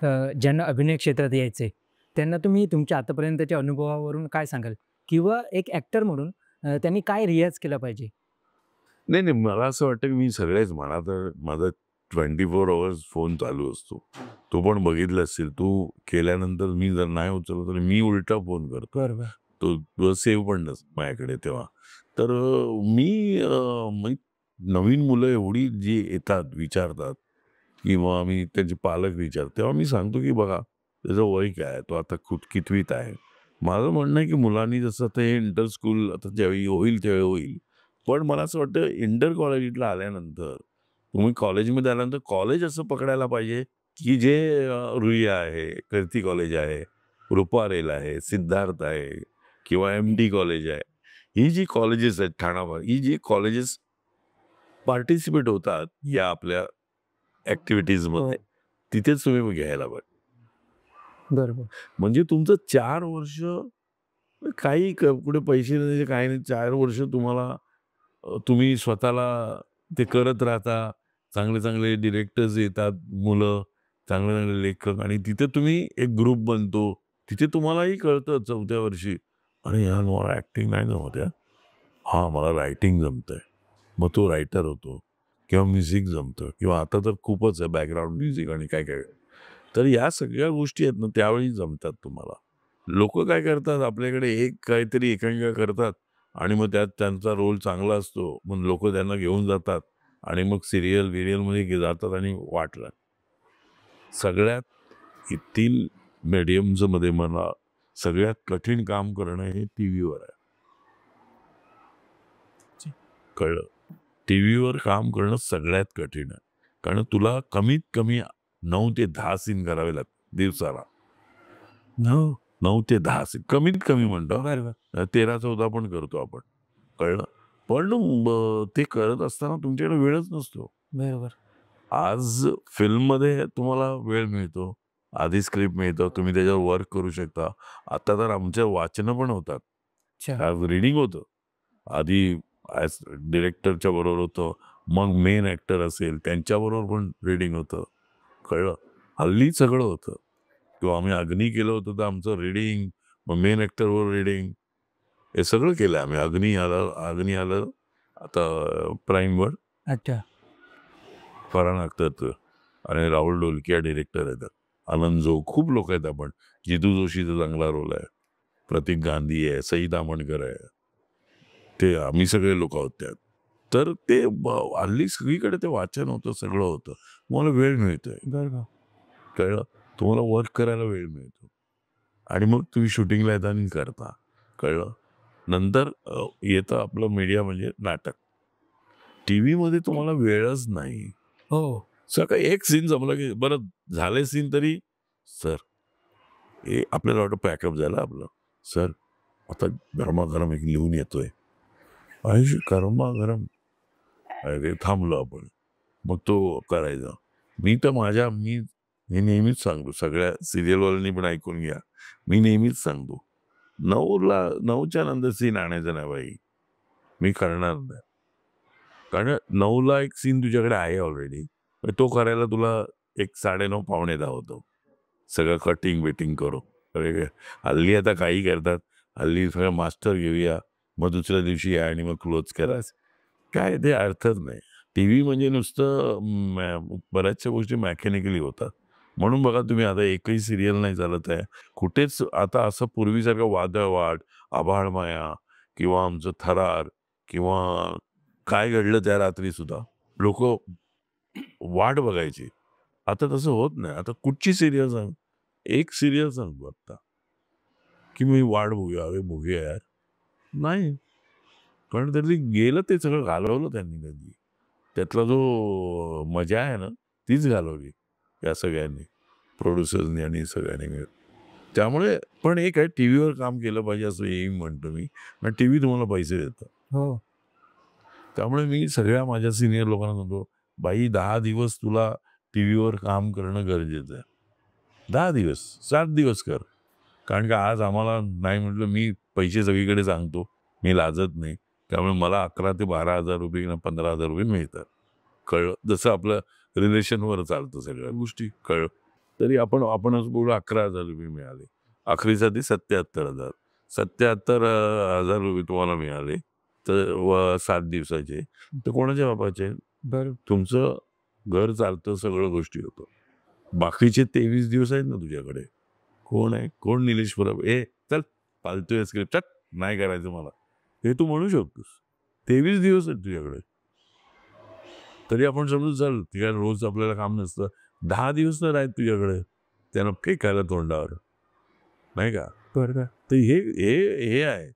ज्यांना अभिनय क्षेत्रात यायचंय, त्यांना तुम्ही तुमच्या आतापर्यंतच्या अनुभवावरून काय सांगाल? किंवा एक ॲक्टर म्हणून त्यांनी काय रियाज केला पाहिजे? नाही, नाही. मला असं वाटतं की मी सगळेच म्हणा तर माझा 24 अवर्स फोन चालू असतो. तू पण बघितलं असेल, तू केल्यानंतर मी जर नाही उचललं तर मी उलटा फोन करतो. बरोबर. तो सेव्ह पण नसतो माझ्याकडे तेव्हा. तर मी नवीन मुलं एवढी जी येतात, विचारतात किंवा मी त्यांचे पालक विचारतात, तेव्हा मी सांगतो की बघा, त्याचं वय काय आहे? तो आता कितवीत आहे? माझं म्हणणं आहे की मुलांनी जसं आता हे इंटर स्कूल आता ज्यावेळी होईल त्यावेळी होईल. पण मला असं वाटतं इंटर कॉलेजला आल्यानंतर तुम्ही कॉलेजमध्ये आल्यानंतर कॉलेज असं पकडायला पाहिजे, की जे रुईया आहे, कीर्ती कॉलेज आहे, रुपारेल आहे, सिद्धार्थ आहे किंवा एम-डी कॉलेज आहे. ही जी कॉलेजेस आहेत ठाणावर, ही जी कॉलेजेस पार्टिसिपेट होतात या आपल्या ॲक्टिव्हिटीजमध्ये, तिथेच तुम्ही घ्यायला पाहिजे. बरोबर. म्हणजे तुमचं 4 वर्ष काही कुठे पैसे नाही, काही नाही. 4 वर्ष तुम्हाला तुम्ही स्वतःला ते करत राहता. चांगले-चांगले डिरेक्टर्स येतात, मुलं, चांगले-चांगले लेखक आणि तिथे तुम्ही एक ग्रुप बनतो. तिथे तुम्हालाही कळतं 4थ्या वर्षी, "अरे यार, मला ॲक्टिंग नाही जमत आहे. हां, मला रायटिंग जमतंय." मग तो रायटर होतो किंवा म्युझिक जमतं किंवा आता तर खूपच आहे बॅकग्राऊंड म्युझिक आणि काय-काय. तर या सगळ्या गोष्टी आहेत ना, त्यावेळी जमतात तुम्हाला. लोकं काय करतात, आपल्याकडे एक काहीतरी एकांकिका करतात आणि मग त्यात त्यांचा रोल चांगला असतो. मग लोकं त्यांना घेऊन जातात आणि मग सीरियल-विरियलमध्ये जातात आणि वाटलं. सगळ्यात येथील मीडियम्समध्ये मला सगळ्यात कठीण काम करणं हे टीव्हीवर आहे. कळलं? टीव्हीवर काम करणं सगळ्यात कठीण आहे. कारण तुला कमीत कमी 9 ते 10 सीन करावे लागतात दिवसाला. हो. 9 ते 10 सीन कमीत कमी म्हणतो. बरोबर. 13-14 पण करतो आपण. कळलं? पण ते करत असताना तुमच्याकडे वेळच नसतो. बरोबर. आज फिल्ममध्ये तुम्हाला वेळ मिळतो. आधी स्क्रिप्ट मिळतं. तुम्ही त्याच्यावर वर्क करू शकता. आता तर आमच्या वाचनं पण होतात. अच्छा. आज रीडिंग होतं. आधी ॲज डिरेक्टरच्या बरोबर होतं. मग मेन ॲक्टर असेल त्यांच्याबरोबर पण रीडिंग होतं. कळलं? हल्ली सगळं होतं. किंवा आम्ही अग्नी केलं होतं तर आमचं रीडिंग, मग मेन ॲक्टरवर रीडिंग हे सगळं केलं आम्ही. अग्नी आलं आता प्राईमवर. अच्छा. फरहान अख्तरचं आणि राहुल ढोलकिया डिरेक्टर आहेत. आनंद जो खूप लोक आहेत आपण. जितू जोशीचा चांगला रोल आहे. प्रतीक गांधी आहे, सई दामणकर आहे. ते आम्ही सगळे लोक आहोत त्यात. तर ते हल्ली सगळीकडे ते वाचन होतं, सगळं होतं. मला वेळ मिळतोय. बरोबर. कळलं? तुम्हाला वर्क करायला वेळ मिळतो आणि मग तुम्ही शूटिंगला येता आणि करता. कळलं? नंतर येतं आपलं मीडिया म्हणजे नाटक. टीव्हीमध्ये तुम्हाला वेळच नाही. हो. सकाळी एक सीन जमला की बरं झाले सीन तरी सर हे आपल्याला वाटतं पॅकअप झालं आपलं. सर आता गरमागरम एक लिहून येतोय. आयुष्य गरमागरम अरे थांबलो आपण. मग तो करायचा. मी मी नेहमीच सांगतो सगळ्या सीरियलवाल्यांनी पण ऐकून घ्या. मी नेहमीच सांगतो 9च्या नंतर सीन आणायचा नाही बाई. मी करणार नाही. कारण 9ला एक सीन तुझ्याकडे आहे ऑलरेडी. तो करायला तुला एक 9:30 पावणे 10 होतो. सगळं कटिंग-बिटिंग करू. अरे, हल्ली आता काही करतात. हल्ली सगळं मास्टर घेऊया. मग दुसऱ्या दिवशी या आणि मग क्लोज करा. काय ते अर्थच नाही. टीव्ही म्हणजे नुसतं बऱ्याचशा गोष्टी मेकॅनिकली होतात. म्हणून बघा तुम्ही आता एकही सीरियल नाही चालत आहे. कुठेच आता असं पूर्वीसारखं वादळवाट, आभाळमाया किंवा आमचं थरार किंवा काय घडलं त्या रात्री सुद्धा लोकं वाट बघायची. आता तसं होत नाही. आता कुठची सीरियल सांग? एक सीरियल सांग आता, की मी वाट बघूया, अरे बघूया यार. नाही. कारण त्यांनी गेलं ते सगळं घालवलं त्यांनी कधी. त्यातला जो मजा आहे ना, तीच घालवली या सगळ्यांनी, प्रोड्युसर्सनी आणि सगळ्यांनी मिळून. त्यामुळे पण एक आहे टीव्हीवर काम केलं पाहिजे असं हेही म्हणतो मी. आणि टीव्ही तुम्हाला पैसे देतं. हो. त्यामुळे मी सगळ्या माझ्या सीनियर लोकांना सांगतो, "बाई 10 दिवस तुला टीव्हीवर काम करणं गरजेचं आहे. 10 दिवस, 7 दिवस कर." कारण का आज आम्हाला नाही म्हटलं मी पैसे सगळीकडे सांगतो. मी लाजत नाही. त्यामुळे मला 11,000 ते 12,000 किंवा 15,000 मिळतात. कळलं? जसं आपलं रिलेशनवर चालतं सगळ्या गोष्टी. कळलं? तरी आपणच बोलू 11,000 रुपये मिळाले. अखेरीसाठी 77,000. 77,000 रुपये तुम्हाला मिळाले तर 7 दिवसाचे. तर कोणाच्या बापाचे? बरोबर. तुमचं घर चालतं, सगळं गोष्टी होतं. बाकीचे 23 दिवस आहेत ना तुझ्याकडे. कोण आहे? कोण निलेश परब? ए चल फालतू स्क्रिप्ट चट नाही करायचं मला. हे तू म्हणू शकतोस. 23 दिवस आहेत तुझ्याकडे. तरी आपण समजू चल तिकडे रोज आपल्याला काम नसतं. 10 दिवस तर आहेत तुझ्याकडे. त्यानं फेकायला तोंडावर. नाही का? बरोबर. तर हे हे हे आहे.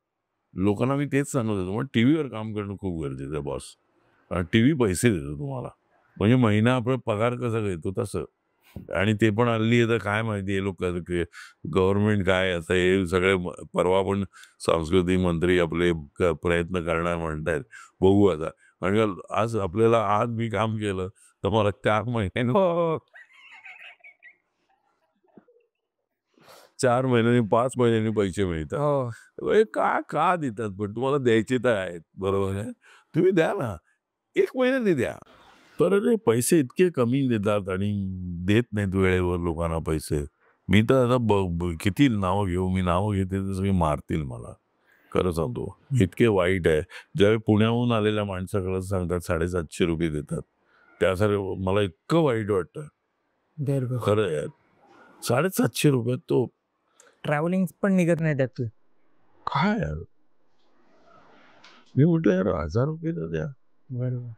लोकांना मी तेच सांगत होतो. मग टीव्हीवर काम करणं खूप गरजेचं आहे बॉस. कारण टीव्ही पैसे देतो तुम्हाला. म्हणजे महिना आपण पगार कसा घेतो तसं. आणि ते पण हल्ली आता काय माहिती हे लोक गव्हर्नमेंट काय असं हे सगळे परवा पण सांस्कृतिक मंत्री आपले प्रयत्न करणार म्हणतायत. बघू आता. आणि आज आपल्याला आज मी काम केलं तर मला 4 महिन्याने हो. 4 महिन्यांनी 5 महिन्यांनी पैसे मिळतात. हो. हे का देतात पण तुम्हाला द्यायचे तर आहेत. बरोबर आहे. तुम्ही द्या ना. 1 महिन्याने द्या. तर ते पैसे इतके कमी देतात आणि देत नाहीत वेळेवर लोकांना पैसे. मी तर आता किती नावं घेऊ? मी नावं घेते तर सगळे मारतील मला. खरं सांगतो. इतके वाईट आहे. ज्यावेळी पुण्याहून आलेल्या माणसाकडे सांगतात ₹750 देतात. त्यासाठी मला इतकं वाईट वाटतं. बरोबर. खरं आहे. ₹750 तो ट्रॅव्हलिंग पण निघत नाही त्यातून. काय यार? मी म्हटलं यार ₹1000 तर द्या. बरोबर.